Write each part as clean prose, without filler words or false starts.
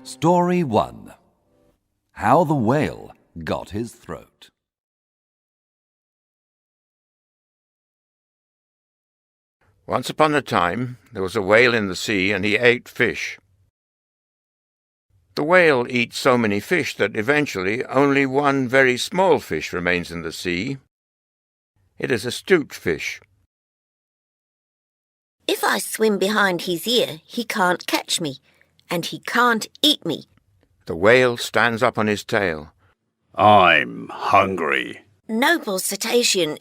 Story 1. How the Whale Got His Throat. Once upon a time, there was a whale in the sea, and he ate fish. The whale eats so many fish that eventually only one very small fish remains in the sea. It is a 'stute fish. If I swim behind his ear, he can't catch me, and he can't eat me. The whale stands up on his tail. I'm hungry. Noble cetacean,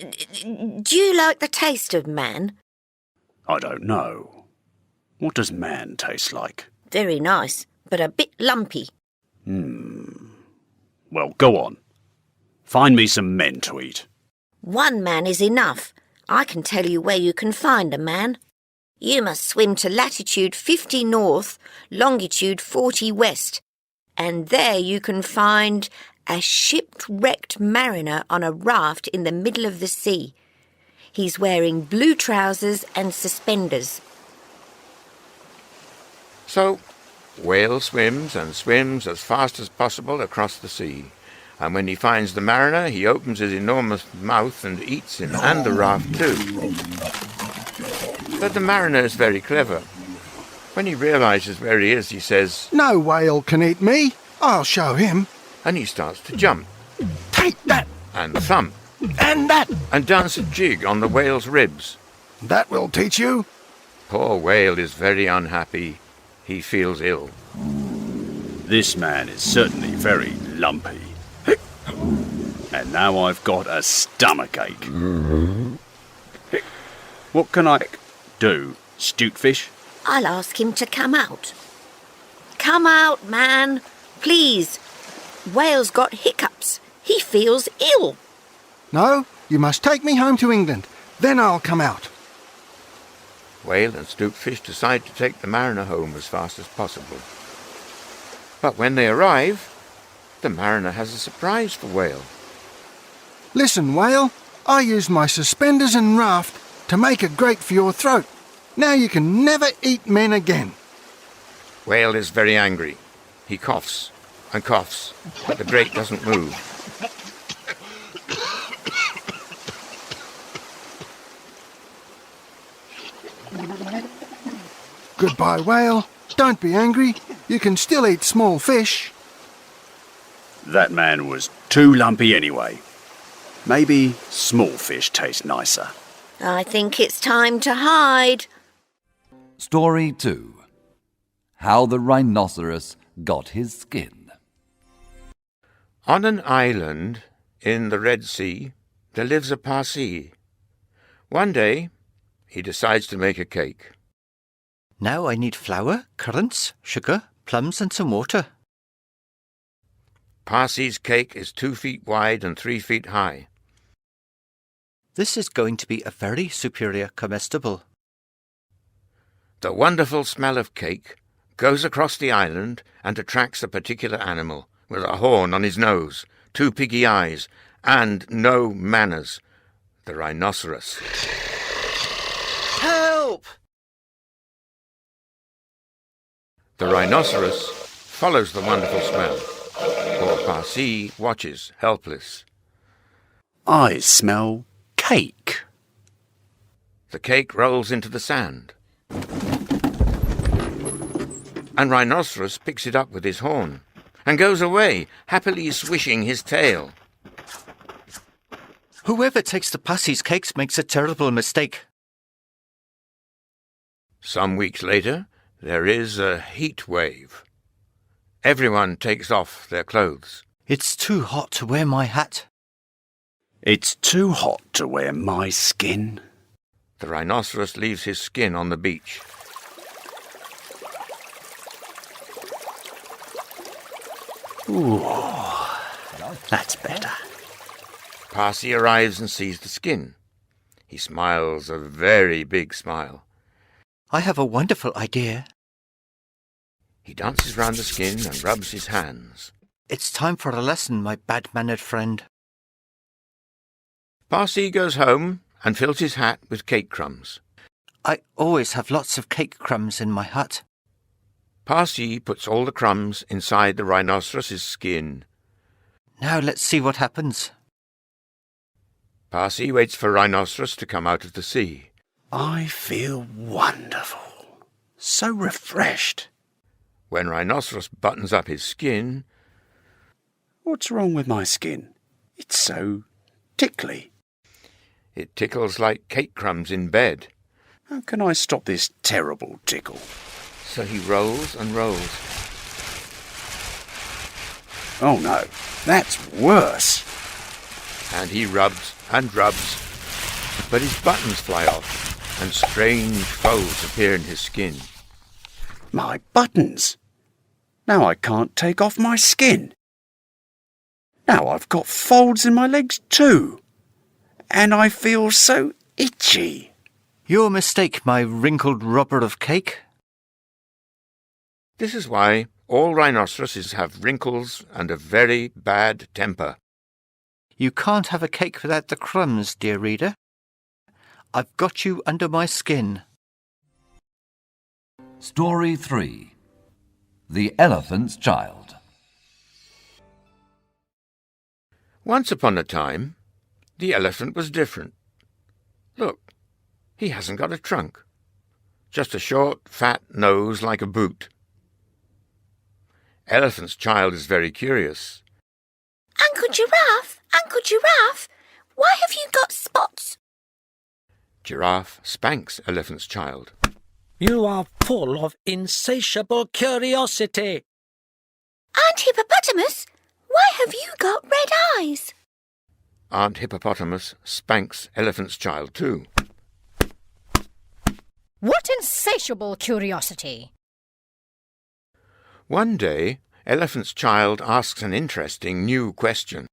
do you like the taste of man? I don't know. What does man taste like? Very nice, but a bit lumpy. Well, go on. Find me some men to eat. One man is enough. I can tell you where you can find a man. You must swim to latitude 50 north, longitude 40 west, and there you can find a shipwrecked mariner on a raft in the middle of the sea. He's wearing blue trousers and suspenders. So, whale swims and swims as fast as possible across the sea. And when he finds the mariner, he opens his enormous mouth and eats him, and the raft too. But the mariner is very clever. When he realizes where he is, he says, "No whale can eat me. I'll show him." and he starts to jump, Take that, and thump, and that. and dance a jig on the whale's ribs. That will teach you. Poor whale is very unhappy. He feels ill. This man is certainly very lumpy. And now I've got a stomachache. What can I do, 'stute fish? I'll ask him to come out. Come out, man. Please. Whale's got hiccups. He feels ill. No, you must take me home to England. Then I'll come out. Whale and 'stute fish decide to take the mariner home as fast as possible. But when they arrive, the mariner has a surprise for Whale. Listen, whale, I used my suspenders and raft to make a grate for your throat. Now you can never eat men again. Whale is very angry. He coughs and coughs, but the grate doesn't move. Goodbye, whale. Don't be angry. You can still eat small fish. That man was too lumpy anyway. Maybe small fish taste nicer. I think it's time to hide. Story 2. How the Rhinoceros Got His Skin. On an island in the Red Sea, there lives a Parsee. One day, he decides to make a cake. Now I need flour, currants, sugar, plums and some water. Parsee's cake is 2 feet wide and 3 feet high. This is going to be a very superior comestible. The wonderful smell of cake goes across the island and attracts a particular animal with a horn on his nose, 2 piggy eyes, and no manners, the rhinoceros. Help! The rhinoceros follows the wonderful smell. Poor Parsee watches, helpless. I smell cake. The cake rolls into the sand. And Rhinoceros picks it up with his horn and goes away, happily swishing his tail. Whoever takes the Parsee's cakes makes a terrible mistake. Some weeks later, there is a heat wave. Everyone takes off their clothes. It's too hot to wear my hat. It's too hot to wear my skin. The rhinoceros leaves his skin on the beach. Ooh, that's better. Parsee arrives and sees the skin. He smiles a very big smile. I have a wonderful idea. He dances round the skin and rubs his hands. It's time for a lesson, my bad-mannered friend. Parsee goes home and fills his hat with cake crumbs. I always have lots of cake crumbs in my hut. Parsi puts all the crumbs inside the rhinoceros's skin. Now let's see what happens. Parsi waits for Rhinoceros to come out of the sea. I feel wonderful. So refreshed. When Rhinoceros buttons up his skin, What's wrong with my skin? It's so tickly. it tickles like cake crumbs in bed. How can I stop this terrible tickle? So he rolls and rolls. Oh no, that's worse. And he rubs and rubs, but his buttons fly off, and strange folds appear in his skin. My buttons. Now I can't take off my skin. Now I've got folds in my legs too. And I feel so itchy. Your mistake, my wrinkled robber of cake. This is why all rhinoceroses have wrinkles and a very bad temper. You can't have a cake without the crumbs, dear reader. I've got you under my skin. Story 3. The Elephant's Child. Once upon a time, the elephant was different. Look, he hasn't got a trunk, just a short, fat nose like a boot. Elephant's Child is very curious. Uncle Giraffe, why have you got spots? Giraffe spanks Elephant's Child. You are full of insatiable curiosity. Aunt Hippopotamus, why have you got red eyes? Aunt Hippopotamus spanks Elephant's Child too. What insatiable curiosity! One day, Elephant's Child asks an interesting new question.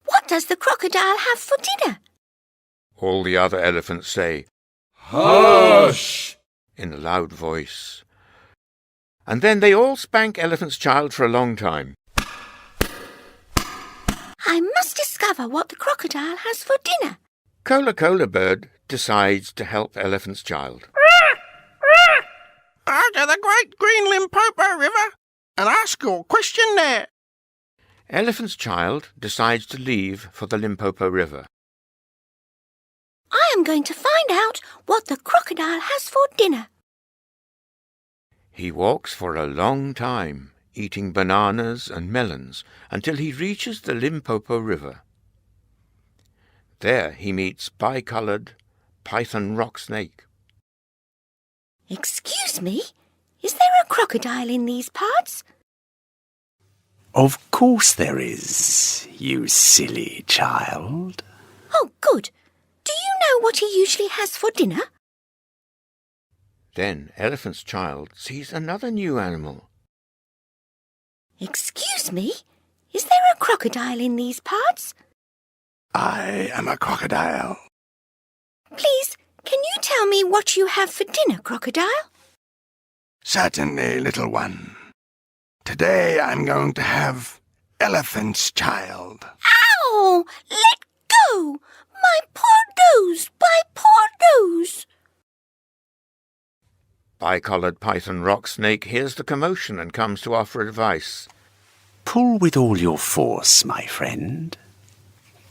What does the crocodile have for dinner? All the other elephants say, Hush! in a loud voice. And then they all spank Elephant's Child for a long time. I must discover what the crocodile has for dinner. Cola Bird decides to help Elephant's Child. Out to the great green Limpopo River and ask your question there. Elephant's Child decides to leave for the Limpopo River. I am going to find out what the crocodile has for dinner. He walks for a long time, eating bananas and melons, until he reaches the Limpopo River. There he meets bicoloured python rock snake. Excuse me, is there a crocodile in these parts? Of course there is, you silly child. Oh, good. Do you know what he usually has for dinner? Then Elephant's Child sees another new animal. Excuse me, is there a crocodile in these parts? I am a crocodile. Please, can you tell me what you have for dinner, crocodile? Certainly, little one. Today I'm going to have Elephant's Child. Ow! Let go! My poor nose! My poor nose! Bicoloured python rock snake hears the commotion and comes to offer advice. Pull with all your force, my friend.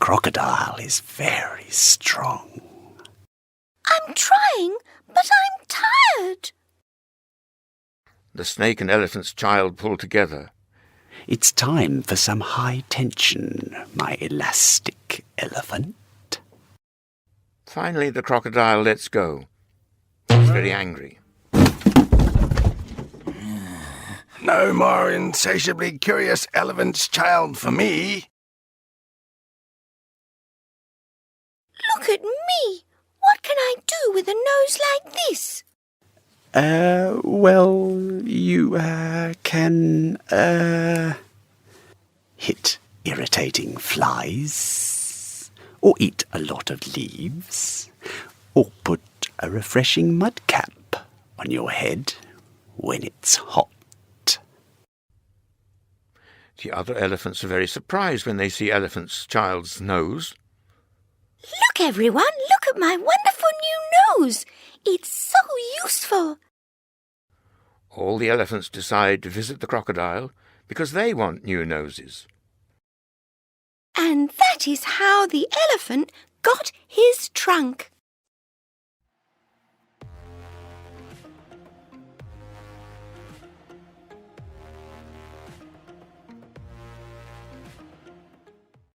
Crocodile is very strong. I'm trying, but I'm tired. The snake and Elephant's Child pull together. It's time for some high tension, my elastic elephant. Finally, the crocodile lets go. He's very angry. No more insatiably curious Elephant's Child for me. Look at me. What can I do with a nose like this? Well, you, can, hit irritating flies, or eat a lot of leaves, or put a refreshing mud cap on your head when it's hot. The other elephants are very surprised when they see Elephant's Child's nose. Look, everyone, look at my wonderful new nose. It's so useful. All the elephants decide to visit the crocodile because they want new noses. And that is how the elephant got his trunk.